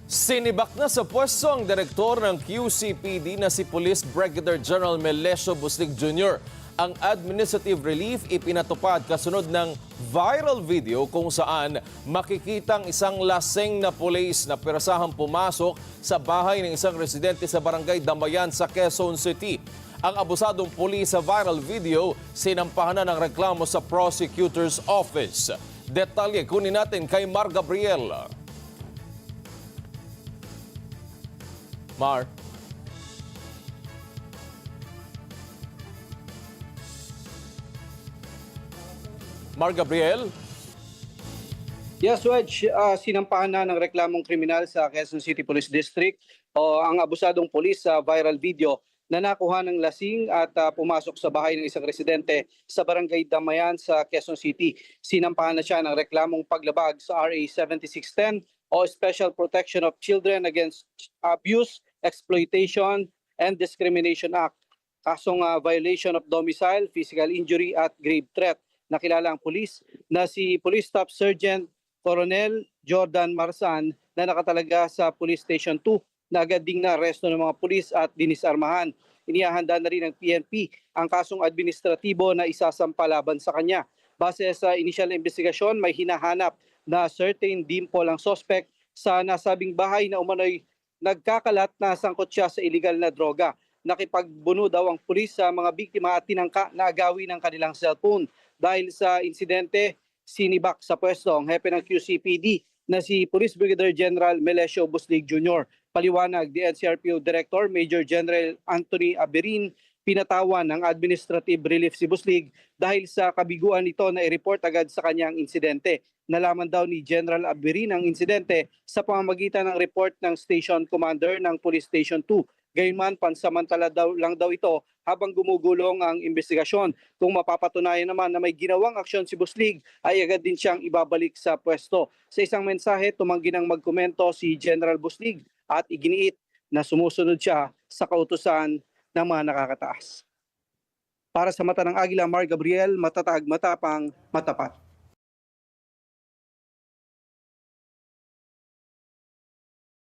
Sinibak na sa pwesto ang direktor ng QCPD na si Police Brigadier General Melesio Buslig Jr. Ang administrative relief ipinatupad kasunod ng viral video kung saan makikitang isang laseng na pulis na pirasahang pumasok sa bahay ng isang residente sa barangay Damayan sa Quezon City. Ang abusadong pulis sa viral video, sinampahan na ng reklamo sa prosecutor's office. Detalye kunin natin kay Mar Gabriel. Mar. Mar Gabriel. Yes, Wedge, sinampahan na ng reklamong kriminal sa Quezon City Police District o ang abusadong pulis sa viral video na nakuha ng lasing at pumasok sa bahay ng isang residente sa barangay Damayan sa Quezon City. Sinampahan na siya ng reklamong paglabag sa RA 7610 o Special Protection of Children Against Abuse, Exploitation, and Discrimination Act. Kasong violation of domicile, physical injury at grave threat. Nakilala ang pulis na si Police Staff Sergeant Coronel Jordan Marsan na nakatalaga sa Police Station 2 na agad ding na-aresto ng mga pulis at dinisarmahan. Inihahanda na rin ng PNP ang kasong administratibo na isasampa laban sa kanya. Base sa initial investigasyon, may hinahanap na certain dimple ang suspect sa nasabing bahay na umano'y nagkakalat na sangkot siya sa illegal na droga. Nakipagbuno daw ang pulis sa mga biktima at tinangka na agawin ng kanilang cellphone. Dahil sa insidente, sinibak sa pwesto ang hepe ng QCPD na si Police Brigadier General Melesio Buslig Jr. Paliwanag ni NCRPO Director Major General Anthony Aberin, pinatawan ng administrative relief si Buslig dahil sa kabiguan nito na i-report agad sa kanyang insidente. Nalaman daw ni General Aberin ang insidente sa pamamagitan ng report ng Station Commander ng Police Station 2. Gayunman, pansamantala lang daw ito habang gumugulong ang investigasyon. Kung mapapatunayan naman na may ginawang aksyon si Buslig, ay agad din siyang ibabalik sa pwesto. Sa isang mensahe, tumanggi ng magkomento si General Buslig at iginiit na sumusunod siya sa kautusan ng mga nakakataas. Para sa mata ng Agila, Mar Gabriel, matatag, matapang, matapat.